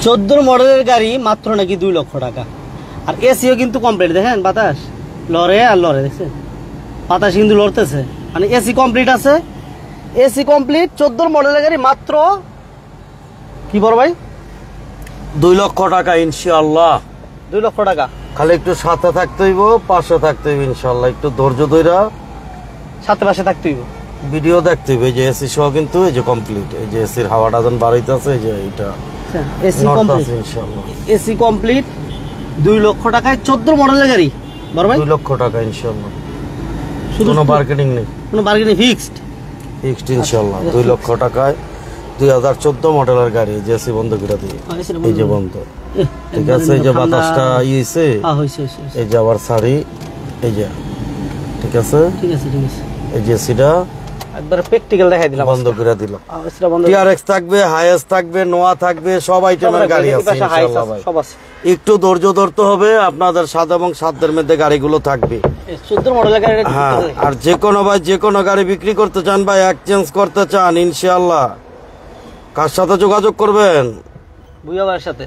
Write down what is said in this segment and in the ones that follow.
14 মডেলের গাড়ি মাত্র নাকি 2 লক্ষ টাকা। আর এসিও কিন্তু কমপ্লিট, দেখেন বাতাস লড়ে আর লড়ে, দেখছেন বাতাস কিন্তু লড়তেছে, মানে এসি কমপ্লিট আছে। এসি কমপ্লিট 14 মডেলের গাড়ি মাত্র কি বড় ভাই 2 লক্ষ টাকা ইনশাআল্লাহ। 2 লক্ষ টাকা। খালি একটু সাথে থাকতে হইব, পাশে থাকতে হইব ইনশাআল্লাহ। একটু ধৈর্য ধইরা সাথে পাশে থাকতে হইব, ভিডিও দেখতে হইব। এই যে এসি সহ কিন্তু এই যে কমপ্লিট, এই যে এসির হাওয়াটা যখন বাড়াইতেছে, এই যে এটা এসি কমপ্লিট ইনশাআল্লাহ। এসি কমপ্লিট 2 লক্ষ টাকায় 14 মডেলের গাড়ি বড় ভাই। 2 লক্ষ টাকা ইনশাআল্লাহ, কোনো মার্কেটিং নেই, কোনো মার্কেটিং ফিক্সড ইনশাআল্লাহ। 2 লক্ষ টাকায় 2014 মডেলের গাড়ি, যে এসি বন্ধ করে দিয়ে, এই যে বন্ধ, ঠিক আছে। এই যে বাতাসটা ইয়েছে, এই যে আবার সারি, এই যে ঠিক আছে, ঠিক আছে, ঠিক আছে। এই যে এসিটা একবার প্র্যাকটিক্যাল দেখাই দিলাম, বন্ধ করে দিল। এসিটা বন্ধ, টিআরএক্স থাকবে, হাইএস থাকবে, নোয়া থাকবে, সব আইটেমের গাড়ি আছে ইনশাআল্লাহ ভাই। সব আছে। একটু ধৈর্য ধরতে হবে, আপনাদের সাথে এবং সাধ্যের মধ্যে গাড়িগুলো থাকবে। 14 মডেলের গাড়ি। হ্যাঁ, আর যে কোনো ভাই যে কোনো গাড়ি বিক্রি করতে চান ভাই, এক্সচেঞ্জ করতে চান ইনশাআল্লাহ, কার সাথে যোগাযোগ করবেন? বুইয়া ভাইয়ের সাথে।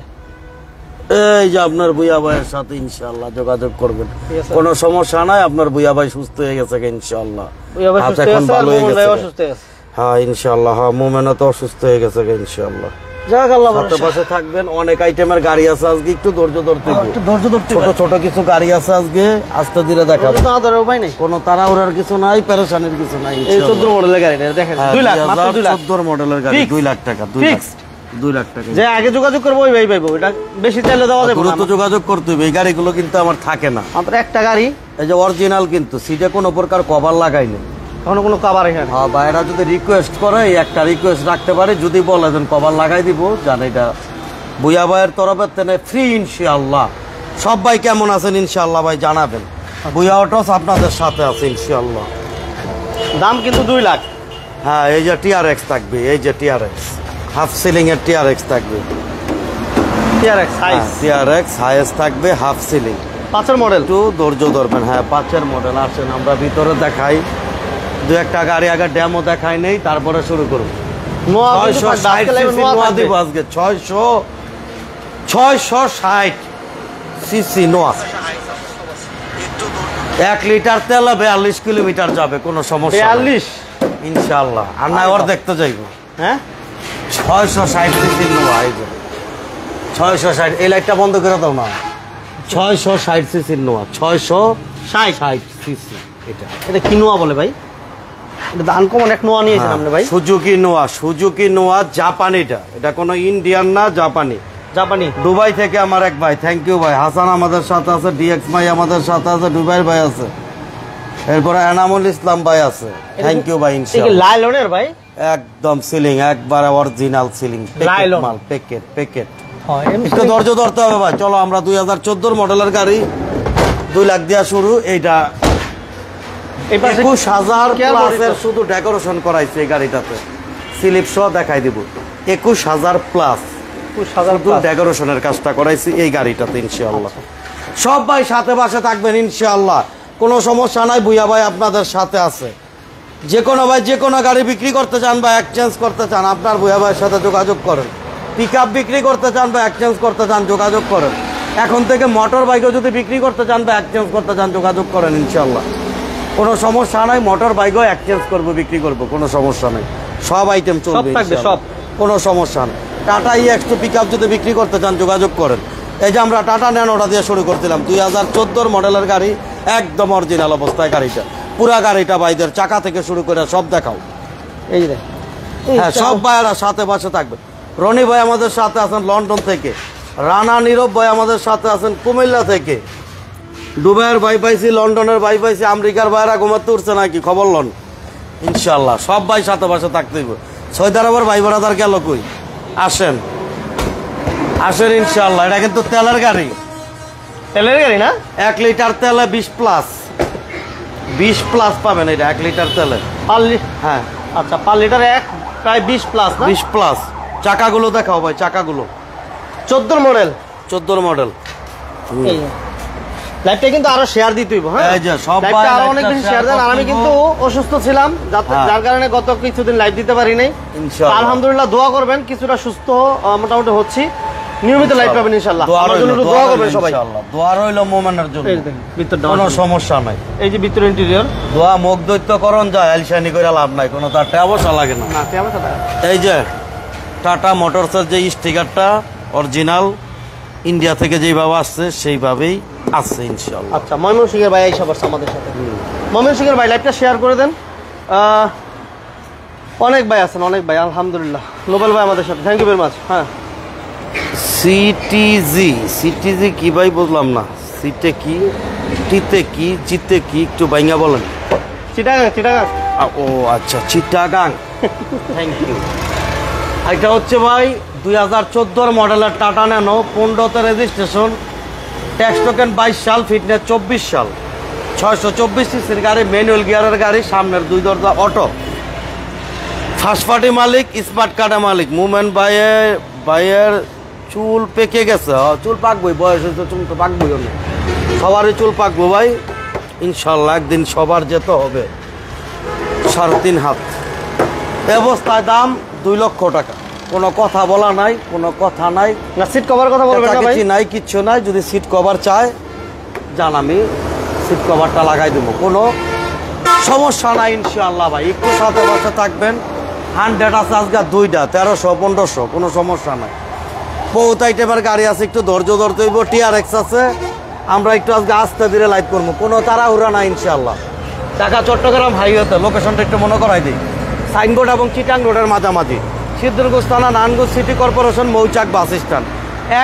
এই যে আপনার বুইয়া ভাইয়ের সাথে ইনশাআল্লাহ যোগাযোগ করবেন, কোনো সমস্যা নাই। আপনার বুইয়া ভাই সুস্থ হয়ে গেছে ইনশাআল্লাহ, হাত এখন ভালো হয়ে গেছে। হ্যাঁ ইনশাআল্লাহ, হ্যাঁ মোমেনও তো অসুস্থ হয়ে গেছে ইনশাআল্লাহ। সাথে পাশে থাকবেন, অনেক আইটেমের গাড়ি আছে আজকে, একটু ধৈর্য ধরতে হবে। ছোট ছোট কিছু গাড়ি আছে আজকে, আস্তে ধীরে দেখাবো, কোনো তাড়াহুড়ার কিছু নাই, পেরেশানির কিছু নাই। 14 মডেলের গাড়ি দেখেন, 2 লাখ, মাত্র 2 লাখ। 14 মডেলের গাড়ি 2 লাখ টাকা, 2 লাখ টাকা। যে আগে যোগাযোগ করবো ওই ভাই পাইবো, এটা বেশি চাইলে দেওয়া যাবে না। দ্রুত যোগাযোগ করতে হবে, এই গাড়িগুলো কিন্তু আমার থাকে না। আপনার একটা গাড়ি এই যে অরিজিনাল, কিন্তু সিটে কোনো প্রকার কভার লাগাইনি, কোনো কভার এখানে। হ্যাঁ ভাইরা যদি রিকোয়েস্ট করে, একটা রিকোয়েস্ট রাখতে পারে, যদি বলে দেন কভার লাগাই দিব, জান এটা বুইয়া ভাইয়ের তরফের থেকে ফ্রি ইনশাআল্লাহ। সব ভাই কেমন আছেন ইনশাআল্লাহ ভাই জানাবেন, বুইয়া অটোস আপনাদের সাথে আছে ইনশাআল্লাহ। দাম কিন্তু 2 লাখ। হ্যাঁ, এই যে টিআরএক্স থাকবে, এই যে টিআরএক্স হাফ সিলিং এর টিআরএক্স থাকবে, টিআরএক্স হাইয়েস্ট থাকবে, হাফ সিলিং, 5 মডেল। একটু ধৈর্য ধরবেন। হ্যাঁ 5 মডেল। আসেন আমরা ভিতরে দেখাই, 2-1টা গাড়ি আগে ডেমো দেখাই নেই, তারপরে শুরু করব। 660 সিসি নোয়া, 1 লিটার তেল 42 কিলোমিটার যাবে, কোনো সমস্যা 42 ইনশাআল্লাহ। আর না ওর দেখতে যাইবো। হ্যাঁ 660 সিসি নোয়া, এই যে 660। এই লাইটটা বন্ধ করে দাও না। 660 সিসির নোয়া, 660 সিসি। এটা কি নোয়া বলে ভাই? এটা আনকমন এক নোয়া নিয়েছেন আপনি ভাই। সুজুকি নোয়া জাপানিটা, এটা কোনো ইন্ডিয়ান না, জাপানি। দুবাই থেকে আমার এক ভাই, থ্যাংক ইউ ভাই। হাসান আমাদের সাথে আছে, ডিএক্স ভাই আমাদের সাথে আছে, দুবাইয়ের ভাই আছে, এরপরে এনামুল ইসলাম ভাই আছে, থ্যাংক ইউ ভাই ইনশাআল্লাহ। লাইলনের ভাই, একদম সিলিং, একবারে অরিজিনাল সিলিং, লাইলন মাল, প্যাকেট। একটু ধৈর্য ধরতে হবে ভাই। চলো আমরা 2014 মডেলের গাড়ি, 2 লাখ দিয়া শুরু। এইটা 21,000 প্লাসের শুধু ডেকোরেশন করাইছে এই গাড়িটাতে, স্লিপ সহ দেখাই দিব। 21,000 প্লাস, 21,000 ডেকোরেশনের কাজটা করাইছি এই গাড়িটাতে ইনশাআল্লাহ। সব ভাই সাথে পাশে থাকবেন ইনশাআল্লাহ, কোনো সমস্যা নাই। বুইয়া ভাই আপনাদের সাথে আছে। যে কোনো ভাই যে কোনো গাড়ি বিক্রি করতে চান বা এক্সচেঞ্জ করতে চান, আপনার বুইয়া ভাইয়ের সাথে যোগাযোগ করেন। পিকআপ বিক্রি করতে চান বা এক্সচেঞ্জ করতে চান, যোগাযোগ করেন। এখন থেকে মোটর বাইকও যদি বিক্রি করতে চান বা এক্সচেঞ্জ করতে চান, যোগাযোগ করেন ইনশাআল্লাহ, কোনো সমস্যা নাই। মোটর বাইকও এক্সচেঞ্জ করবো, বিক্রি করবো, কোনো সমস্যা নাই। সব আইটেম চলবে, সব, কোনো সমস্যা নেই। টাটা EX2 পিকআপ যদি বিক্রি করতে চান, যোগাযোগ করেন। এই যে আমরা টাটা ন্যানোটা দিয়ে শুরু করছিলাম, 2014 মডেলের গাড়ি, একদম অরিজিনাল অবস্থায় গাড়িটা, পুরা গাড়িটা ভাইদের চাকা থেকে শুরু করে সব দেখাও। এই যে হ্যাঁ, সব ভাইয়েরা সাথে পাশে থাকবে। রনি ভাই আমাদের সাথে আছেন লন্ডন থেকে, রানা নীরব ভাই আমাদের সাথে আছেন কুমিল্লা থেকে, দুবাইয়ের ভাই পাইছি, লন্ডনের ভাই পাইছি, আমেরিকার ভাইরা ঘুমাতে উঠছে নাকি খবর লন ইনশাআল্লাহ। সব ভাই সাথে পাশে থাকতে হইব। সৌদি আরবের ভাই বোনাদার গেল কই? আসেন ইনশাআল্লাহ। এটা কিন্তু তেলের গাড়ি না, 1 লিটার তেলে 20 প্লাস পাবেন। এটা 1 লিটার তেলে হ্যাঁ, আচ্ছা 5 লিটার প্রায় 20 প্লাস না, 20 প্লাস। চাকাগুলো দেখাও ভাই, চাকাগুলো 14 মডেল। লাইভটা কিন্তু আরো শেয়ার দিতে হইব। হ্যাঁ, এই যে সব লাইভটা আরো অনেক বেশি শেয়ার দেন। আর আমি কিন্তু অসুস্থ ছিলাম, যার কারণে গত কিছুদিন লাইভ দিতে পারি নাই। ইনশাআল্লাহ আলহামদুলিল্লাহ দোয়া করবেন, কিছুটা সুস্থ মোটামুটি হচ্ছি। নিয়মিত লাইভ পাবেন ইনশাআল্লাহ। আমার জন্য একটু দোয়া করবেন সবাই। ইনশাআল্লাহ দোয়া রইল মোমেনের জন্য। এই দেখেন ভিতরটা কোনো সমস্যা নাই। এই যে ভিতর ইন্টেরিয়র দোয়া মুখ দৈত্যকরণ যায় আলসানি করে লাভ নাই, কোনো তার টাকা লাগে না। না তেমন কথা। এই যে টাটা মোটরসের যে স্টিকারটা অরিজিনাল ইন্ডিয়া থেকে যেভাবে আসছে সেইভাবেই আছে ইনশাআল্লাহ। আচ্ছা ময়মনসিংহের ভাই আইসা বসছে আমাদের সাথে। ময়মনসিংহের ভাই লাইভটা শেয়ার করে দেন। অনেক ভাই আছেন, অনেক ভাই আলহামদুলিল্লাহ। নোবেল ভাই আমাদের সাথে, থ্যাংক ইউ ভেরি মাচ। হ্যাঁ সিটিজি কি ভাই বুঝলাম না, সিটে কি, টিতে কি, জিতে কি, একটু বাইঙ্গা বলেন। চিটাগাং চিটাগাং। ও আচ্ছা চিটাগাং, থ্যাংক ইউ। এটা হচ্ছে ভাই 2014 মডেলের টাটা ন্যানো, 15তে রেজিস্ট্রেশন, ট্যাক্স টোকেন 22 সাল, ফিটনেস 24 সাল, 624 সিসির গাড়ি, ম্যানুয়াল গিয়ারের গাড়ি, সামনের 2 দরজা অটো, ফার্স্ট পার্টি মালিক, স্মার্ট কার্ডের মালিক। মুমেন্ট ভাইয়ের চুল পেকে গেছে, চুল পাকবই, বয়স হয়েছে, চুল তো পাকবই না, সবারই চুল পাকবো ভাই ইনশাল্লাহ, একদিন সবার যেতে হবে। 3.5 হাত অবস্থায়, দাম 2 লক্ষ টাকা, কোনো কথা বলা নাই, কোনো কথা নাই। না সিট কভার কথা বলবেন না ভাই? নাই, কিচ্ছু নাই। যদি সিট কভার চায় জান, আমি সিট কভারটা লাগাই দেবো, কোনো সমস্যা নাই ইনশাআল্লাহ ভাই। একটু সাথে বসে থাকবেন। 100 আছে আজকে 2টা, 1300 1500, কোনো সমস্যা নাই। বহুত আইটেমের গাড়ি আছে, একটু ধৈর্য ধরতে হইব। TRX আছে, আমরা একটু আজকে আস্তে ধীরে লাইভ করবো, কোনো তাড়াহুড়া নাই ইনশাআল্লাহ। ঢাকা চট্টগ্রাম হাইওয়েতে, লোকেশনটা একটু মনে করাই দিই, সাইনবোর্ড এবং চিটাং রোডের মাঝামাঝি, সিদ্ধিরগঞ্জ থানা, নারায়ণগঞ্জ সিটি কর্পোরেশন, মৌচাক বাস স্ট্যান্ড,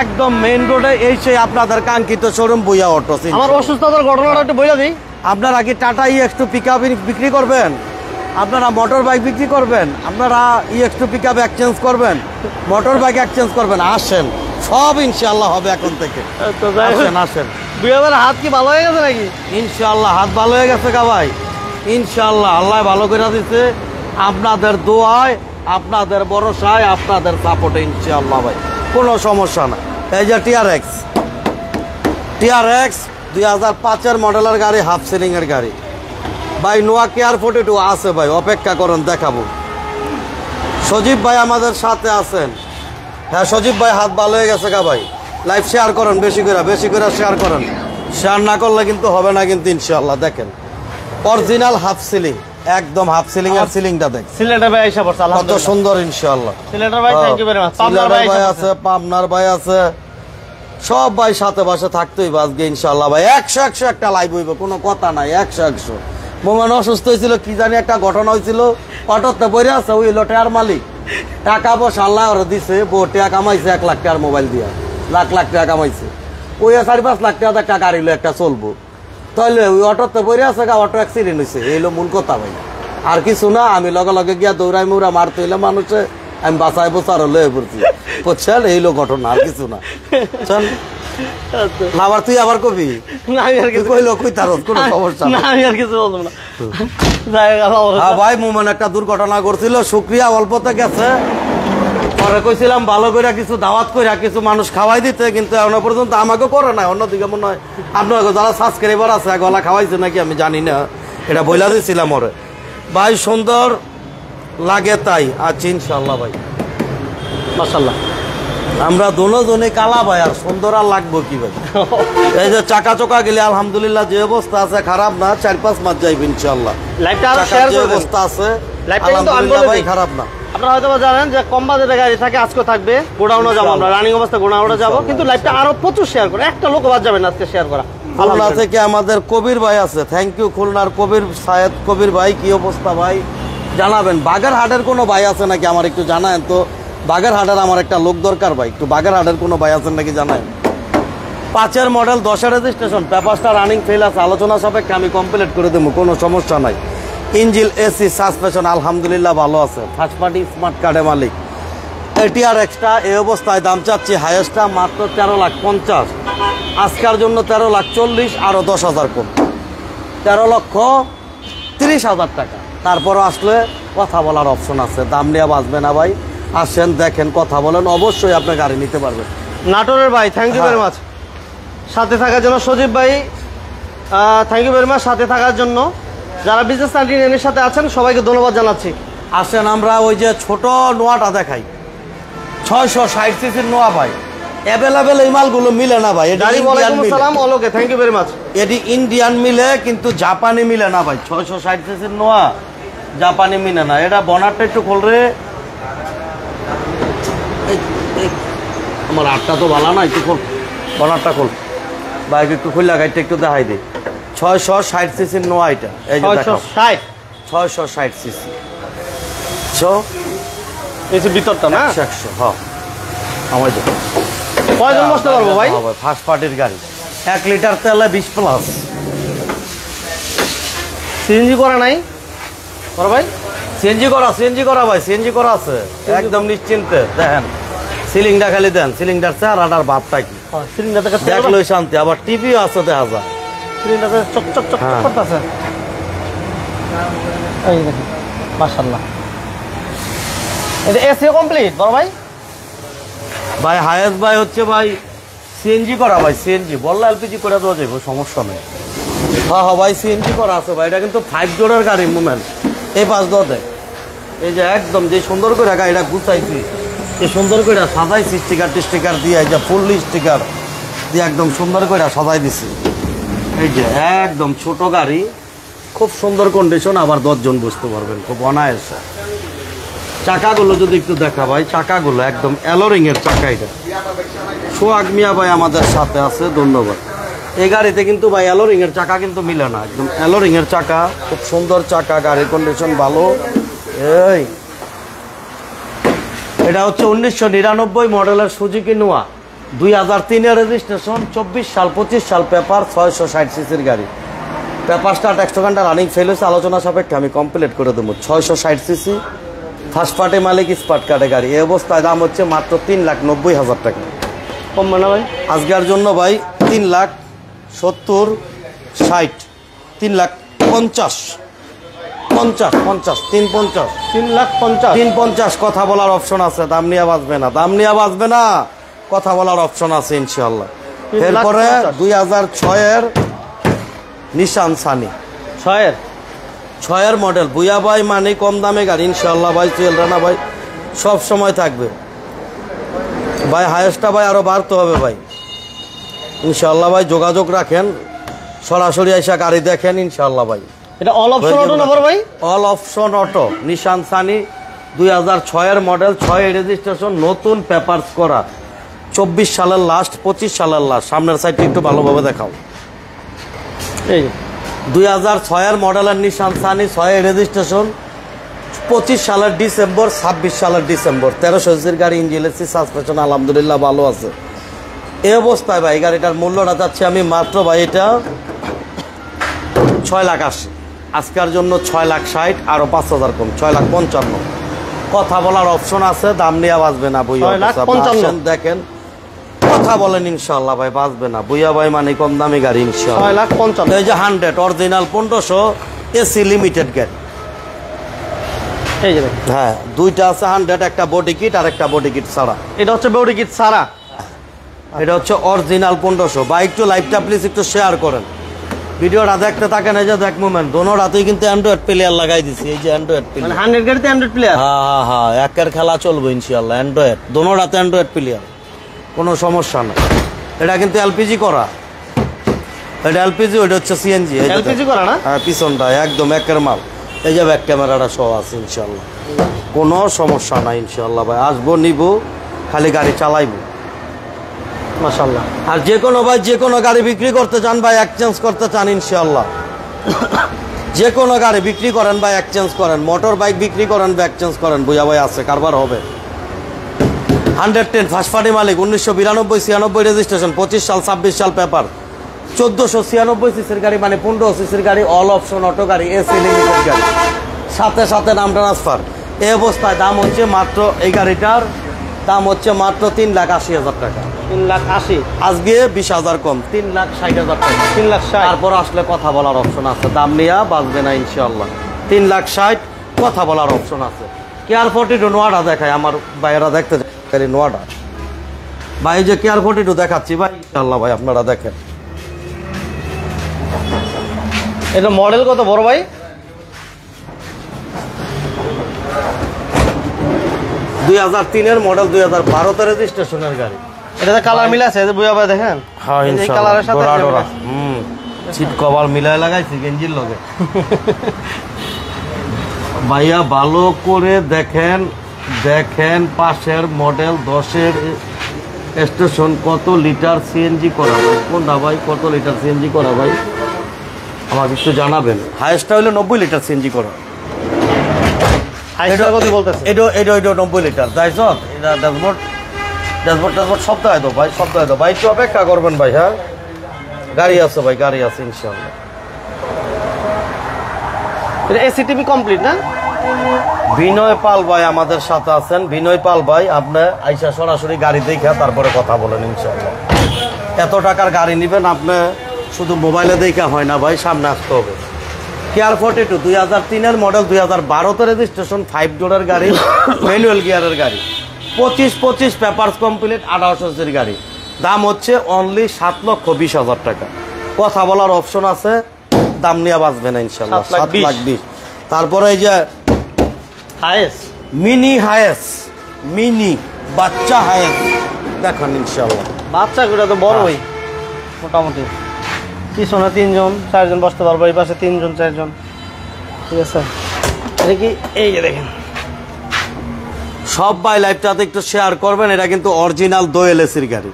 একদম মেইন রোডে। এই সেই আপনাদের কাঙ্ক্ষিত শোরুম বুয়া অটো। আমার অসুস্থতার ঘটনাটা একটু বলে দিই। আপনারা কি টাটা EX2 পিকআপ বিক্রি করবেন? আপনারা মোটর বাইক বিক্রি করবেন? আপনারা EX2 পিকআপ এক্সচেঞ্জ করবেন? মোটর বাইক এক্সচেঞ্জ করবেন? আসেন, সব ইনশাআল্লাহ হবে এখন থেকে। আসেন আসেন। 2000 হাত কি ভালো হয়ে গেছে নাকি? ইনশাআল্লাহ হাত ভালো হয়ে গেছে গা ভাই, ইনশাআল্লাহ আল্লাহ ভালো করে দিচ্ছে। আপনাদের দোয়ায়, আপনাদের ভরসায়, আপনাদের সাপোর্টে ইনশাআল্লাহ ভাই কোনো সমস্যা না। এই যে TRX 2005-এর মডেলের গাড়ি, হাফ সিলিং এর গাড়ি ভাই। নোয়া কেয়ার 42 আছে ভাই, অপেক্ষা করেন, দেখাবো। সজীব ভাই আমাদের সাথে আছেন। হ্যাঁ সজীব ভাই হাত ভালো হয়ে গেছে গা ভাই। লাইভ শেয়ার করেন, বেশি করে শেয়ার করেন। শেয়ার না করলে কিন্তু হবে না কিন্তু ইনশাআল্লাহ। দেখেন অরিজিনাল হাফ সিলিং, একদম হাফ সিলিং এর সিলিংটা দেখ। সিলেটের ভাই আইসা বসছে কত আলহামদুলিল্লাহ। সুন্দর ইনশাআল্লাহ। সিলেটের ভাই থ্যাংক ইউ ভেরি মাচ। পাবনার ভাই আছে, পাবনার ভাই আছে, সব ভাই সাথে বাসে থাকতেই আজকে ইনশাআল্লাহ ভাই 100 একটা লাইভ হইব, কোনো কথা নাই। 100 মোমেন অসুস্থ হয়েছিল, কি জানি একটা ঘটনা হয়েছিল, অটোতে বইরে আছে, ওই লটেয়ার মালিক, টাকা পয়সা আল্লাহ ওরা দিছে, বউ টাকা কামাইছে, 1 লাখ টাকার মোবাইল দিয়া, লাখ টাকা কামাইছে। ওই 4-5 লাখ টাকা একটা গাড়ি একটা চলবো, তাহলে ওই অটোতে বইরে আছে, অটো অ্যাক্সিডেন্ট হয়েছে। এইলো মূল কথা ভাই, আর কিছু না। আমি লগে লগে গিয়া দৌড়াই মুড়া মারতে হইলে মানুষে, আমি বাঁচাই বোচার লয়ে পড়ছি, বুঝছেন? এইলো ঘটনা, আর কিছু না। চল আবার তুই আবার কবি কইলো কই তার কোনো সমস্যা না, আমি আর কিছু বলবো না। হ্যাঁ ভাই মোমেন একটা দুর্ঘটনা করছিল, শুক্রিয়া অল্পতে গেছে। পরে কইছিলাম ভালো করে কিছু দাওয়াত করে কিছু মানুষ খাওয়াই দিতে, কিন্তু এখনো পর্যন্ত আমাকে করে নাই। অন্যদিকে মনে হয় আপনার যারা সাবস্ক্রাইবার আছে গলা খাওয়াইছে নাকি আমি জানি না, এটা বইলা দিয়েছিলাম ওরে। ভাই সুন্দর লাগে তাই আচ্ছা ইনশাআল্লাহ ভাই মাশাআল্লাহ। আমরা দুজনে কালা ভাই, আর সুন্দর আর লাগবো কি ভাই। এই যে চাকা চোকা গেলে আলহামদুলিল্লাহ যে অবস্থা আছে খারাপ না, 4-5 মাস যাইবে ইনশাআল্লাহ। লাইভটা আরো শেয়ার যে করে দেন। অবস্থা আছে লাইভটা কিন্তু আলহামদুলিল্লাহ ভাই খারাপ না। আপনারা হয়তো জানেন যে কম বাজেটের গাড়ি থাকে, আজকে থাকবে গোডাউনে যাবো, আমরা রানিং অবস্থা গোডাউনে যাবো, কিন্তু লাইভটা আরো প্রচুর শেয়ার করে, একটা লোক বাদ যাবে না আজকে শেয়ার করা। খুলনা থেকে আমাদের কবির ভাই আছে, থ্যাংক ইউ খুলনার কবির সায়েদ কবির ভাই। কি অবস্থা ভাই জানাবেন? বাগেরহাটের কোনো ভাই আছে নাকি আমার একটু জানায়েন তো। বাগেরহাটের আমার একটা লোক দরকার ভাই, একটু বাগেরহাটের কোনো ভাই আছেন নাকি জানায়েন। 5-এর মডেল, 10-এর রেজিস্ট্রেশন, পেপারসটা রানিং ফেল আছে, আলোচনা সাপেক্ষে আমি কমপ্লিট করে দেবো, কোনো সমস্যা নাই। ইঞ্জিন, এসি, সাসপেনশন আলহামদুলিল্লাহ ভালো আছে, ফার্স্ট পার্টি স্মার্ট কার্ডের মালিক। TRX-টা এই অবস্থায় দাম চাচ্ছি হাইয়েস্টটা মাত্র 13,50,000, আজকের জন্য 13,40,000, আরো 10,000 কম, 13,30,000 টাকা। তারপরও আসলে কথা বলার অপশন আছে, দাম নিয়ে বাঁচবে না ভাই। আসেন দেখেন, কথা বলেন, অবশ্যই আপনি গাড়ি নিতে পারবেন। নাটোরের ভাই থ্যাংক ইউ ভেরি মাচ সাথে থাকার জন্য। সজীব ভাই থ্যাংক ইউ ভেরি মাচ সাথে থাকার জন্য। যারা বিজনেস 99 সাথে আছেন সবাইকে ধন্যবাদ জানাচ্ছি। আসেন আমরা ওই যে ছোট নোয়াটা দেখাই, 660 সিসির নোয়া ভাই, অ্যাভেলেবেল এই মালগুলো মিলে না ভাই, এটা ইন্ডিয়ান ওয়ালাইকুম মিলে। আসসালাম, ওকে, থ্যাংক ইউ ভেরি মাচ। এটি ইন্ডিয়ান মিলে কিন্তু জাপানি মিলে না ভাই, 660 সিসির নোয়া জাপানি মিলে না। এটা বনারটা একটু খোল রে, আমার আটটা তো ভালো না, একটু খোল বনারটা খোল, বাইক একটু খুললা গাড়িটা একটু দেখাই দে। 660 সিসির নোয়া এটা, এই যে দেখো 660, 660 সিসি, এই যে ভিতরটা না, 100 হ্যাঁ আমার কয়জন বসতে পারবো ভাই? ফার্স্ট পার্টির গাড়ি, 1 লিটার তেলে 20 প্লাস। সিএনজি করা নাই বড় ভাই? সিএনজি করা ভাই, সিএনজি করা আছে একদম নিশ্চিন্তে। দেখেন সিলিংটা খালি দেন, সিলিংটার চেহারাটার ভাবটা কি সিলিন্ডার থেকে দেখলোই শান্তি। আবার টিভিও আছে দেখা যায়, সিলিন্ডার চক চক চক হ্যাঁ। করতেছে। এই দেখুন মাশাআল্লাহ, এটা এসি কমপ্লিট বড় ভাই? ভাই হায়েস্ট ভাই হচ্ছে ভাই সিএনজি করা ভাই, সিএনজি বললে এলপিজি করে দেওয়া যাবে, সমস্যা নেই। হ্যাঁ হ্যাঁ ভাই সিএনজি করা আছে ভাই, এটা কিন্তু 5 ডোরের গাড়ি মুভমেন্ট। এই পাঁচ দেওয়া দেয়, এই যে একদম যে সুন্দর করে গাড়িটা গুছাইছি, এই সুন্দর করে সাজাইছি স্টিকার দিয়ে, এই যে ফুল স্টিকার দিয়ে একদম সুন্দর করে সাজাই দিছি। এই যে একদম ছোট গাড়ি, খুব সুন্দর কন্ডিশন, আবার 10 জন বুঝতে পারবেন খুব অনায়াসে। চাকাগুলো যদি একটু দেখা ভাই, চাকাগুলো একদম অ্যালোরিং এর চাকা। এটা সোহাগ মিয়া ভাই আমাদের সাথে আছে, ধন্যবাদ। এই গাড়িতে কিন্তু ভাই অ্যালোরিং এর চাকা কিন্তু মিলে না, একদম অ্যালোরিং এর চাকা, খুব সুন্দর চাকা, গাড়ির কন্ডিশন ভালো। এই এটা হচ্ছে 1999 মডেলের সুজুকি নোয়া, 2003 এর রেজিস্ট্রেশন, 24 সাল 25 সাল পেপার, 660 সিসির গাড়ি। পেপার স্টার্ট 100 ঘন্টা রানিং ফেল হয়েছে, আলোচনা সাপেক্ষে আমি কমপ্লিট করে দেবো। 660 সিসি ফার্স্ট পার্টি মালিক, স্পার্ট কার্ডে গাড়ি। এই অবস্থায় দাম হচ্ছে মাত্র 3,90,000 টাকা। কম মানে ভাই? আজকের জন্য ভাই 3,70,60, 3,50,50, 350, 3,50,000। 350 কথা বলার অপশন আছে, দাম নিয়ে বাঁচবে না, দাম নিয়ে বাঁচবে না, কথা বলার অপশন আছে ইনশাল্লাহ। এরপরে 2006 এর নিশান সানি, 6 এর মডেল, বুয়া ভাই মানে কম দামে গাড়ি ইনশাল্লাহ ভাই, চুয়েল রানা ভাই সব সময় থাকবে ভাই। হায়েস্টটা ভাই আরো বাড়তে হবে ভাই ইনশাল্লাহ ভাই, যোগাযোগ রাখেন, সরাসরি এসে গাড়ি দেখেন ইনশাল্লাহ ভাই। এটা অল অপশন অটো না বড় ভাই? অল অপশন অটো, নিশান সানি 2006 এর মডেল, 6 এর রেজিস্ট্রেশন, নতুন পেপারস করা, 24 সালের লাস্ট 25 সালের লাস্ট। সামনের সাইডটা একটু ভালোভাবে দেখাও। এই 2006 এর মডেলের নিশান সানি, 6 এর রেজিস্ট্রেশন, 25 সালের ডিসেম্বর, 26 সালের ডিসেম্বর, 1300 সিসির গাড়ি, ইঞ্জিন এসি, সাসপেনশন আলহামদুলিল্লাহ ভালো আছে। এই অবস্থায় ভাই গাড়িটার মূল্যটা যাচ্ছে আমি মাত্র ভাই এটা 6,80,000। আজকের জন্য 6,60,000, আরো 5,000 কম, 6,55,000। কথা বলার অপশন আছে, দাম নিয়ে বাঁচবে না বইয়া। 6,55,000 দেখেন কথা বলেন ইনশাল্লাহ ভাই, বাঁচবে না বইয়া ভাই মানে কম দামি গাড়ি ইনশাল্লাহ। 6,55,000। এই যে 100 অরিজিনাল 1500 এসি লিমিটেড গাড়ি। এই যে হ্যাঁ দুইটা আছে 100, একটা বডি কিট আর একটা বডি কিট ছাড়া। এটা হচ্ছে বডি কিট ছাড়া, এটা হচ্ছে অরিজিনাল 1500। বা একটু লাইভটা প্লিজ একটু শেয়ার করেন, ভিডিওটা দেখতে থাকেন। এই যে দেখ মুভমেন্ট, দোনো রাতেই কিন্তু অ্যান্ড্রয়েড প্লেয়ার লাগাই দিছি, এই যে অ্যান্ড্রয়েড মানে প্লেয়ার। 100 গাড়িতে 100 প্লেয়ার। হ্যাঁ হ্যাঁ, একের খেলা চলবে ইনশাআল্লাহ। অ্যান্ড্রয়েড দোনো রাতে অ্যান্ড্রয়েড প্লেয়ার, কোনো সমস্যা না। এটা কিন্তু এলপিজি করা, এটা এলপিজি, ওইটা হচ্ছে সিএনজি। এলপিজি করা না? হ্যাঁ পিছনটা একদম একের মাল। এই যে ব্যাক ক্যামেরাটা সহ আছে ইনশাআল্লাহ, কোনো সমস্যা নাই ইনশাআল্লাহ ভাই। আসবো নিবো, খালি গাড়ি চালাইবো মাশাআল্লাহ। আর যে কোনো ভাই যে কোনো গাড়ি বিক্রি করতে চান ভাই, এক্সচেঞ্জ করতে চান ইনশাআল্লাহ, যে কোনো গাড়ি বিক্রি করেন ভাই এক্সচেঞ্জ করেন, মোটর বাইক বিক্রি করেন বা এক্সচেঞ্জ করেন, বুঝা ভাই আছে, কারবার হবে। 110 ফার্স্ট পার্টি মালিক, 1992-96 রেজিস্ট্রেশন, 25 সাল 26 সাল পেপার, 1496 সিসির গাড়ি, মানে 15 সিসির গাড়ি, অল অপশন অটো গাড়ি, এসি লিমিটেড গাড়ি, সাথে সাথে নাম ট্রান্সফার। এই অবস্থায় দাম হচ্ছে মাত্র, এই গাড়িটার দাম হচ্ছে মাত্র 3,80,000 টাকা। 3,80,000 আজকে 20,000 কম, 3,60,000 টাকা। 3,60,000 তারপর আসলে কথা বলার অপশন আছে, দাম নিয়ে বাঁচবে না ইনশাআল্লাহ। 3,60,000 কথা বলার অপশন আছে। কেয়ার 42 নোয়াটা দেখায় আমার ভাইয়েরা, দেখতে চাই নোয়াটা ভাই, যে কেয়ার 42 দেখাচ্ছি ভাই ইনশাআল্লাহ ভাই, আপনারা দেখেন। এটা মডেল কত বড় ভাই? 2003 এর মডেল, 2012 তে রেজিস্ট্রেশনের গাড়ি। এটাতে কালার মিলে আছে বুয়া ভাই দেখেন হ্যাঁ এই ইনশাআল্লাহ কালারের সাথে ডোরা এটা ডোরা মিলে। সিট কভার মিলাই লাগাইছি গেঞ্জির লগে ভাইয়া ভালো করে দেখেন দেখেন পাশের মডেল 10-এর স্টেশন কত লিটার সিএনজি করা ভাই কোনটা ভাই কত লিটার সিএনজি করা ভাই আমাকে একটু জানাবেন হাইয়েস্টটা হলো 90 লিটার সিএনজি করা হাইস্টার কত বলতেছে এটা 90 লিটার তাই সব এটা ড্যাশবোর্ড সব দেয় তো ভাই সব দেয় তো ভাই একটু অপেক্ষা করবেন ভাই হ্যাঁ গাড়ি আছে ভাই গাড়ি আছে ইনশাআল্লাহ এটা এসি টিভি কমপ্লিট না বিনয় পাল ভাই আমাদের সাথে আছেন বিনয় পাল ভাই আপনি আইসা সরাসরি গাড়ি দেখে তারপরে কথা বলেন ইনশাআল্লাহ এত টাকার গাড়ি নেবেন আপনি শুধু মোবাইলে দেখা হয় না ভাই সামনে আসতে হবে কেয়ার 42 2003-এর মডেল 2012-তে রেজিস্ট্রেশন 5 ডোরের গাড়ি ম্যানুয়াল গিয়ারের গাড়ি 25 পেপারস কমপ্লিট 1800 সিসির গাড়ি দাম হচ্ছে অনলি 7,20,000 টাকা কথা বলার অপশন আছে দাম নিয়ে বাঁচবে না ইনশাআল্লাহ 7,20,000 তারপরে এই যে হাইস মিনি হায়েস মিনি বাচ্চা হায়েস দেখেন ইনশাআল্লাহ বাচ্চাগুলো তো বড়ই মোটামুটি পিছনে 3 জন 4 জন বসতে পারবো এই পাশে 3 জন 4 জন ঠিক আছে এটা কি এই যে দেখেন সব ভাই লাইভটাতে একটু শেয়ার করবেন এটা কিন্তু অরিজিনাল দোয়েলএসির গাড়ি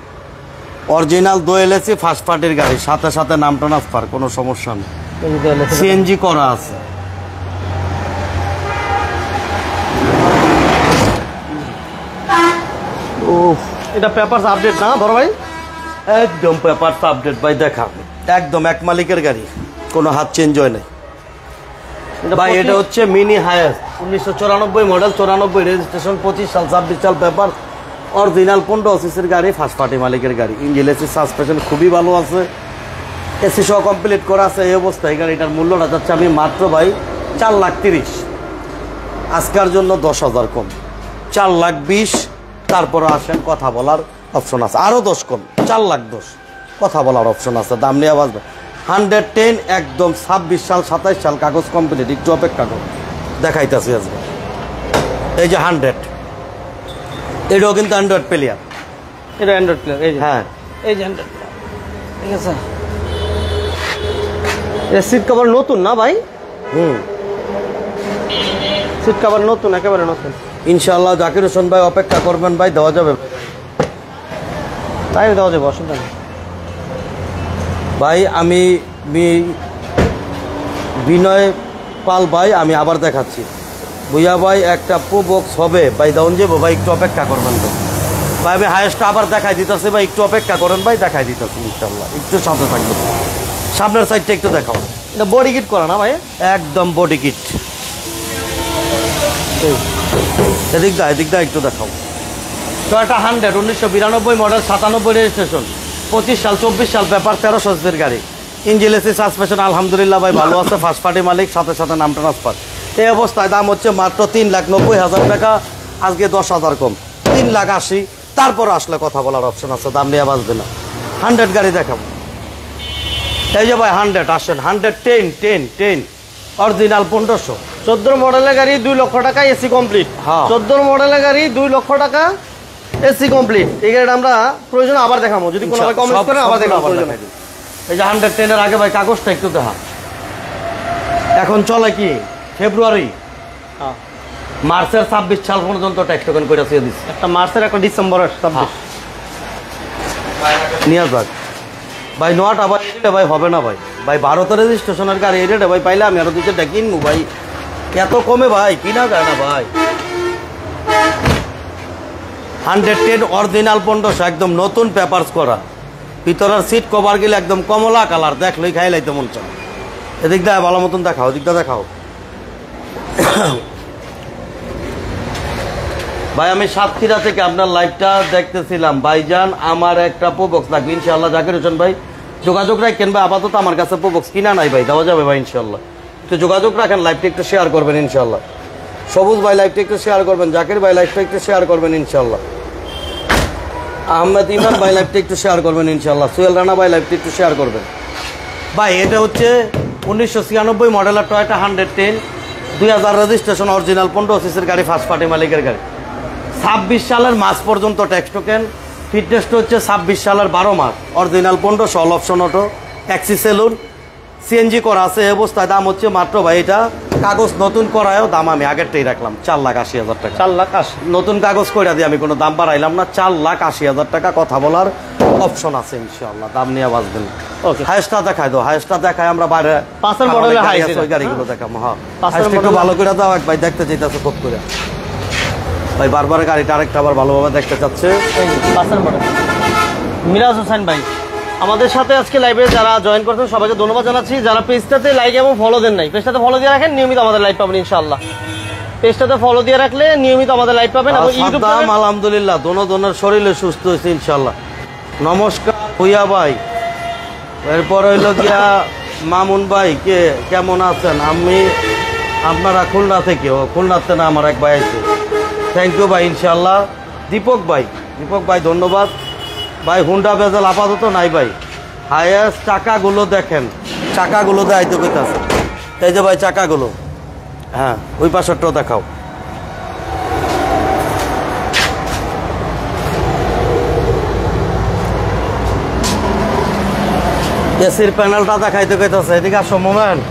অরিজিনাল দোয়েলএসি ফার্স্ট পার্টির গাড়ি সাথে সাথে নাম ট্রান্সফার কোনো সমস্যা নেই এই যে দেখেন। সিএনজি করা আছে এটা পেপারস আপডেট না বড় ভাই একদম পেপার আপডেট ভাই দেখা একদম এক মালিকের গাড়ি কোনো হাত চেঞ্জ হয় নাই ভাই এটা হচ্ছে মিনি হায়াস 1994 মডেল 94 রেজিস্ট্রেশন 25 সাল 26 সাল পেপার অরিজিনাল 15 সিসির গাড়ি ফার্স্ট পার্টি মালিকের গাড়ি ইঞ্জিন এসি সাসপেনশন খুবই ভালো আছে এসি সহ কমপ্লিট করা আছে এই অবস্থায় গাড়িটার মূল্যটা যাচ্ছে আমি মাত্র ভাই 4,30,000 আজকের জন্য 10,000 কম 4,20,000 তারপরে আসেন কথা বলার অপশন আছে আরও 10 কম 4,10,000 কথা বলার অপশন আছে দাম নিয়ে বাঁচবে 110 একদম 26 সাল 27 সাল কাগজ কমপ্লিট একটু অপেক্ষা করুন দেখাইতেছি আজকে এই যে 100 এটাও কিন্তু অ্যান্ড্রয়েড প্লেয়ার এটা অ্যান্ড্রয়েড প্লেয়ার এই যে হ্যাঁ এই যে অ্যান্ড্রয়েড প্লেয়ার ঠিক আছে এটা সিট কভার নতুন না ভাই সিট কভার নতুন একেবারে নতুন ইনশাআল্লাহ জাকির হোসেন ভাই অপেক্ষা করবেন ভাই দেওয়া যাবে তাই দেওয়া যাবে অসুবিধা নেই ভাই আমি বিনয় পাল ভাই আমি আবার দেখাচ্ছি ভুইয়া ভাই একটা প্রোবক্স হবে ভাই দাউন যাবো ভাই একটু অপেক্ষা করবেন তো ভাই আমি হায়েস্টটা আবার দেখাই দিতেছি ভাই একটু অপেক্ষা করেন ভাই দেখাই দিতেছি ইনশাআল্লাহ একটু সাথে থাকবে সামনের সাইডটা একটু দেখাও এটা বডি কিট করা না ভাই একদম বডি কিট এদিক দা একটু দেখাও টয়োটা 100 1992 মডেল 97 রেজিস্ট্রেশন 25 সাল 24 সাল পেপার 1300 সিসির গাড়ি ইঞ্জিন এসি সাসপেনশন আলহামদুলিল্লাহ ভাই ভালো আছে ফার্স্ট পার্টি মালিক সাথে সাথে নাম ট্রান্সফার এই অবস্থায় দাম হচ্ছে মাত্র 3,90,000 টাকা আজকে 10,000 কম 3,80,000 তারপর আসলে কথা বলার অপশন আছে দাম নিয়ে বাঁচবে না 100 গাড়ি দেখাবো এই যে ভাই 100 আসেন 110 অরিজিনাল 1500 14 মডেলের গাড়ি 2 লক্ষ টাকা এসি কমপ্লিট হ্যাঁ। 14 মডেলের গাড়ি 2 লক্ষ টাকা এসি কমপ্লিট এই গাড়িটা আমরা প্রয়োজন আবার দেখাবো যদি কোনো কমেন্ট করেন আবার দেখাবো প্রয়োজন এই যে 110-এর আগে ভাই কাগজটা একটু দেখা এখন চলে কি ফেব্রুয়ারি হ্যাঁ মার্চের 26 সাল পর্যন্ত ট্যাক্স টোকেন করে দিয়ে দিচ্ছে একটা মার্চের একটা ডিসেম্বরের 26 নিয়ে যাক ভাই নোয়াটা ভাই এটা ভাই হবে না ভাই ভাই ভারতের রেজিস্ট্রেশনের গাড়ি এটা ভাই পাইলে আমি আরো দুইটা কিনবো ভাই এত কমে ভাই কিনা যায় না ভাই 110 অরিজিনাল 1500 একদম নতুন পেপারস করা ভিতরের সিট কভার গেলে একদম কমলা কালার দেখলেই খাই লাইতে মন চায় এদিক দা ভালো মতন দেখাও এদিকটা দেখাও ভাই আমি সাতক্ষীরা থেকে আপনার লাইভটা দেখতেছিলাম ভাইজান আমার একটা প্রোবক্স লাগবে ইনশাআল্লাহ জাকির হোসেন ভাই যোগাযোগ রাখেন ভাই আপাতত আমার কাছে প্রোবক্স কিনা নাই ভাই দেওয়া যাবে ভাই ইনশাআল্লাহ তো যোগাযোগ রাখেন লাইভটা একটু শেয়ার করবেন ইনশাআল্লাহ সবুজ ভাই লাইভটা একটু শেয়ার করবেন জাকির ভাই লাইভটা একটু শেয়ার করবেন ইনশাআল্লাহ আহমেদ ইমান ভাই লাইভটা একটু শেয়ার করবেন ইনশাআল্লাহ সোহেল রানা ভাই লাইভটা একটু শেয়ার করবেন ভাই এটা হচ্ছে 1996 মডেলের টয়োটা 110 2000 রেজিস্ট্রেশন অরিজিনাল 15 সিসির গাড়ি ফার্স্ট পার্টি মালিকের গাড়ি 26 সালের মাস পর্যন্ত ট্যাক্স টোকেন ফিটনেসটা হচ্ছে 26 সালের 12 মাস, original 1500, all option auto, অ্যাক্সি salon, CNG করা আছে। এই অবস্থায় দাম হচ্ছে মাত্র ভাই, এটা কাগজ নতুন করায়ও দাম আমি আগেরটাই রাখলাম 4,80,000 টাকা। 4,80,000। নতুন কাগজ কইরা দিয়ে আমি কোনো দাম বাড়াইলাম না, 4,80,000 টাকা। কথা বলার অপশন আছে ইনশাআল্লাহ, দাম নিয়ে বাঁচবেন। ওকে, হাইস্টটা দেখাই দাও, হাইস্টটা দেখাই আমরা বাইরে। পাঁচের মডেলের হাইস্ট, ওই গাড়িগুলো দেখাম। হ্যাঁ, পাঁচের হাইস্ট একটু মডেল। ভালো করে দাও এক ভাই, দেখতে চাইতেছে খুব করে ভাই, বারবার গাড়িটা আরেকটা আবার ভালোভাবে দেখতে চাচ্ছে। পাঁচের মডেল। মিরাজ হোসেন ভাই আমাদের সাথে আজকে লাইভে যারা জয়েন করছেন সবাইকে ধন্যবাদ জানাচ্ছি। যারা পেজটাতে লাইক এবং ফলো দেন নাই, পেজটাতে ফলো দিয়ে রাখেন, নিয়মিত আমাদের লাইভ পাবেন ইনশাআল্লাহ। পেজটাতে ফলো দিয়ে রাখলে নিয়মিত আমাদের লাইভ পাবেন এবং ইউটিউব সাদ্দাম আলহামদুলিল্লাহ দোনো শরীরে সুস্থ হয়েছে ইনশাআল্লাহ। নমস্কার ভুইয়া ভাই, এরপর হইল গিয়া মামুন ভাই, কে কেমন আছেন? আমি আপনারা খুলনা থেকে, ও খুলনাতে না আমার এক ভাই আছে। থ্যাংক ইউ ভাই ইনশাআল্লাহ। দীপক ভাই ধন্যবাদ ভাই। হুন্ডা বেজাল আপাতত নাই ভাই, হাইয়েস্ট চাকাগুলো দেখেন, চাকাগুলো দেখাইতে কইতাছে। এই যে ভাই চাকাগুলো, হ্যাঁ ওই পাশেরটাও দেখাও। এসির প্যানেলটা দেখাইতে কইতাছে, এদিকে আসো মোমেন্ট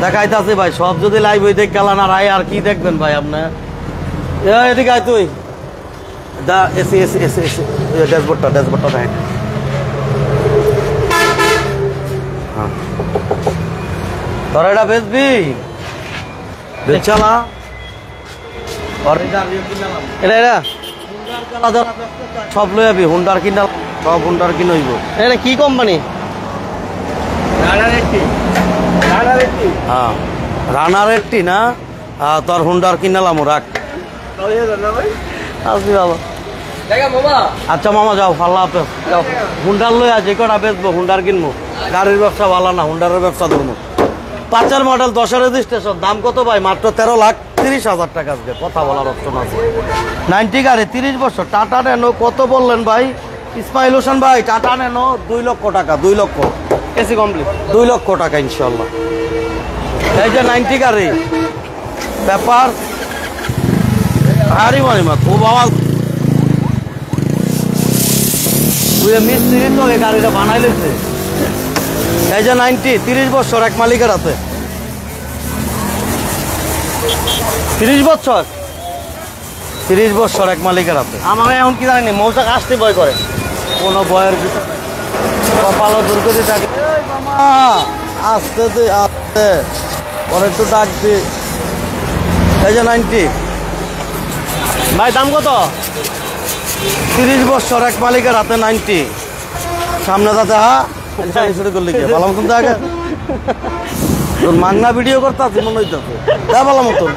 দেখাইতাছি ভাই। সব যদি লাইভ হই দেখ গেলান আর আর কি দেখবেন ভাই আপনি। এদিকে আয় তুই, দা এসি ড্যাশবোর্ডটা দেখাই। হ্যাঁ তোরা এটা বেচবি, বেচালা এটা সব লই যাবি। হুন্ডার কিনা, সব হুন্ডার কিন হইব। এটা কি কোম্পানি? হ্যাঁ রানার একটি না, তোর হুন্ডার কিনালাম রাখ। আসবি বাবা। আচ্ছা মামা যাও, আল্লাহ হাফেজ। যাও হুন্ডার লই আজ কটা বেচবো, হুন্ডার কিনবো। গাড়ির ব্যবসা ভালো না, হুন্ডারের ব্যবসা ধরবো। 5 মডেল 10 রেজিস্ট্রেশন, দাম কত ভাই? মাত্র 13,30,000 টাকা। আজকে কথা বলার অপশন আছে। 90 গাড়ি, 30 বছর, টাটা ন্যানো। কত বললেন ভাই ইসমাইল হোসেন ভাই? টাটা ন্যানো 2 লক্ষ টাকা, 2 লক্ষ এসি কমপ্লিট, 2 লক্ষ টাকা ইনশাল্লাহ। এই যে 90 গাড়ি ব্যাপার হারি মারি মা খুব আওয়াজ। মিস্ত্রি তো এই গাড়িটা বানাই লেছে। এই যে 90, 30 বছর, এক মালিকের হাতে। 30 বছর, 30 বছর এক মালিকের হাতে। আমার এখন কি জানি মৌচাক আসতে ভয় করে। কোনো বয়ের ভিতরে কপালও দুর্গতি থাকে। আসতে দে, আসতে পরে একটু ডাক দি। এই যে 90 ভাই দাম কত? 30 বছর এক মালিকের হাতে 90। সামনে যাতে শুরু করলি কে ভালো মতন দেখে তোর মাংনা ভিডিও করতে আছে মনে হইতেছে। যা ভালো মতন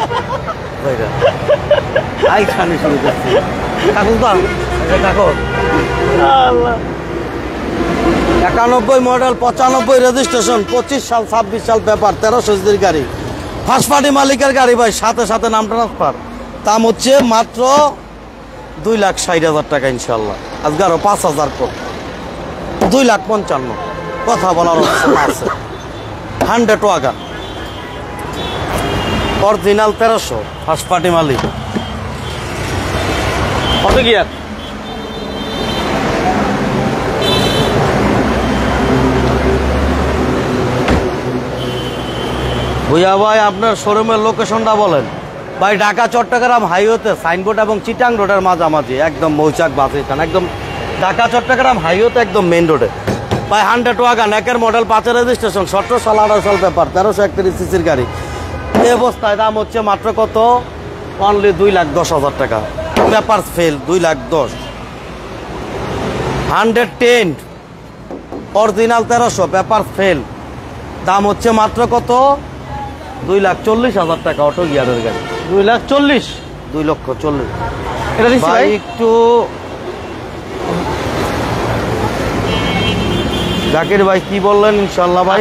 আই খানি শুরু করছি। কাকুর দাম কাকুর 91 মডেল, 95 রেজিস্ট্রেশন, 25 সাল 26 সাল পেপার, 13 সিসির গাড়ি, ফার্স্ট পার্টি মালিকের গাড়ি ভাই, সাথে সাথে নাম ট্রান্সফার। দাম হচ্ছে মাত্র 2,60,000 টাকা ইনশাল্লাহ। আজকে আরো 5,000 কম, 2,55,000। কথা বলার অপশন আছে। 100 ওয়াগন অরিজিনাল 1300, ফার্স্ট পার্টি মালিক। কত গিয়ার? ভুইয়া ভাই আপনার শোরুমের লোকেশনটা বলেন ভাই। ঢাকা চট্টগ্রাম হাইওয়েতে সাইনবোর্ড এবং চিটাং রোডের মাঝামাঝি, একদম মৌচাক বাসস্থান, একদম ঢাকা চট্টগ্রাম হাইওয়েতে একদম মেইন রোডে ভাই। 100 ওয়াগন, একের মডেল, 5 রেজিস্ট্রেশন, 17 সাল 18 সাল পেপার, 1331 সিসির গাড়ি। এই অবস্থায় দাম হচ্ছে মাত্র কত? অনলি 2,10,000 টাকা। Paper fail, 2,10,000। 110 original 1300, paper fail, দাম হচ্ছে মাত্র কত? 2,40,000 টাকা। অটো গিয়ারের গাড়ি 2,40,000, 2,40,000। এটা দিচ্ছি ভাই ভাই। একটু জাকির ভাই কি বললেন? ইনশাল্লাহ ভাই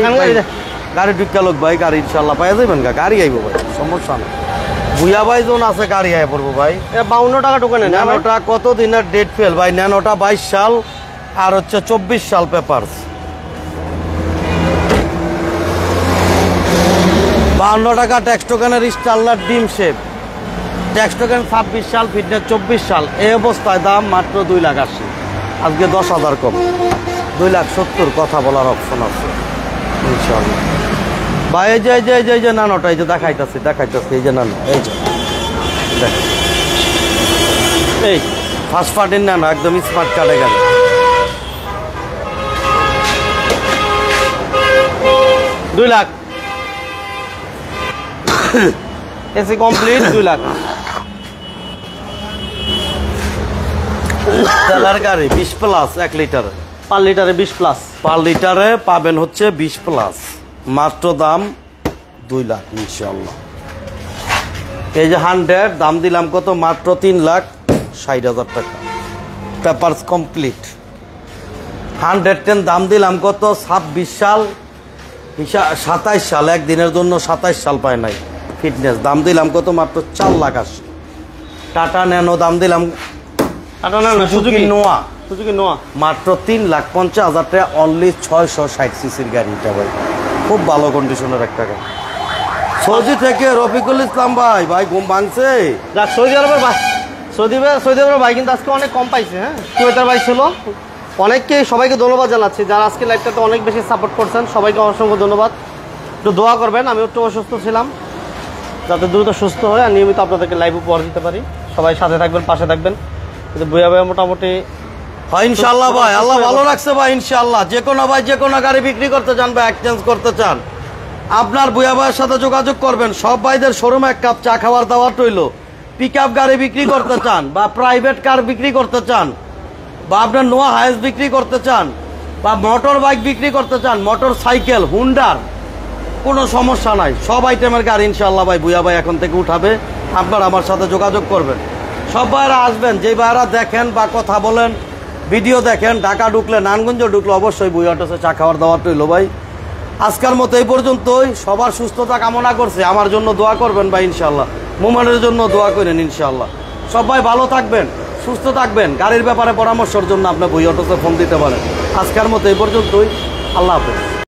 গাড়ি ঢুকা লোক ভাই, গাড়ি ইনশাল্লাহ পাই যাবেন। গাড়ি আইব ভাই, সমস্যা না। ভুইয়া ভাই যখন আছে গাড়ি আয় পড়বো ভাই। 52 টাকা টোকেন। ন্যানোটা কত দিনের ডেট ফেল ভাই? ন্যানোটা 22 সাল আর হচ্ছে 24 সাল পেপারস। 52 টাকা ট্যাক্স টোকেনের স্টারলার ডিম শেপ, ট্যাক্স টোকেন 26 সাল, ফিটনেস 24 সাল। এই অবস্থায় দাম মাত্র 2,80,000। আজকে 10,000 কম, 2,70,000 কথা বলার অপশন আছে ইনশাআল্লাহ। ভাই এই যে এই যে নানোটা, এই যে দেখাইতেছি এই যে নানো, এই যে দেখ, এই ফার্স্ট পার্টির নানো, একদম স্মার্ট কার্ডে গাড়ি। $2 লাখ এসি কমপ্লিট, $2 লাখ। তেলার গাড়ি 20 প্লাস, 1 লিটারে, পার লিটারে 20 প্লাস। পার লিটারে পাবেন হচ্ছে 20 প্লাস, মাত্র দাম 2 লাখ ইনশাআল্লাহ। এই যে 100 দাম দিলাম কত, মাত্র 3,60,000 টাকা, পেপারস কমপ্লিট। 110 দাম দিলাম কত, 26 সাল, 27 সাল, একদিনের জন্য 27 সাল পায় নাই। ফিটনেস দাম দিলাম কত, মাত্র 4,80,000। টাটা ন্যানো দাম দিলাম, সুজুকি নোয়া, সুজুকি নোয়া মাত্র 3,50,000 টাকা, অনলি 660 সিসির গাড়িটা ভাই, খুব ভালো কন্ডিশনের একটা গাড়ি। সৌদি থেকে রফিকুল ইসলাম ভাই ঘুম ভাঙছে। যাক, সৌদি আরবের ভাই কিন্তু আজকে অনেক কম পাইছে। হ্যাঁ, কুয়েতের ভাই ছিল সবাইকে ধন্যবাদ জানাচ্ছি যারা আজকে লাইভটাতে অনেক বেশি সাপোর্ট করছেন, সবাইকে অসংখ্য ধন্যবাদ। একটু দোয়া করবেন, আমি একটু অসুস্থ ছিলাম, যাতে দ্রুত সুস্থ হয়ে আর নিয়মিত আপনাদেরকে লাইভ উপহার দিতে পারি। সবাই সাথে থাকবেন, পাশে থাকবেন। কিন্তু বুয়া ভাই মোটামুটি হয় ইনশাআল্লাহ ভাই, আল্লাহ ভালো রাখছে ভাই ইনশাআল্লাহ। যে কোনো ভাই যে কোনো গাড়ি বিক্রি করতে চান বা এক্সচেঞ্জ করতে চান, আপনার বুয়া ভাইয়ের সাথে যোগাযোগ করবেন। সব ভাইদের শোরুমে এক কাপ চা খাওয়ার দাওয়াত রইল। পিক আপ গাড়ি বিক্রি করতে চান বা প্রাইভেট কার বিক্রি করতে চান বা আপনার নোয়া হাইস বিক্রি করতে চান বা মোটর বাইক বিক্রি করতে চান, মোটর সাইকেল, হুন্ডার, কোনো সমস্যা নাই। সব আইটেমের গাড়ি ইনশাআল্লাহ ভাই বুয়া ভাই এখন থেকে উঠাবে। আপনার আমার সাথে যোগাযোগ করবেন। সব ভাইরা আসবেন, যে ভাইরা দেখেন বা কথা বলেন, ভিডিও দেখেন, ঢাকা ঢুকলে, নারায়ণগঞ্জ ঢুকলে অবশ্যই বুয়া অটোসে চা খাওয়ার দাওয়াত রইল ভাই। আজকের মতো এই পর্যন্তই। সবার সুস্থতা কামনা করছে, আমার জন্য দোয়া করবেন ভাই ইনশাআল্লাহ, মোমেনের জন্য দোয়া করেন ইনশাআল্লাহ। সবাই ভালো থাকবেন, সুস্থ থাকবেন। গাড়ির ব্যাপারে পরামর্শের জন্য আপনি বুয়া অটোসে ফোন দিতে পারেন। আজকের মতো এই পর্যন্তই, আল্লাহ হাফেজ।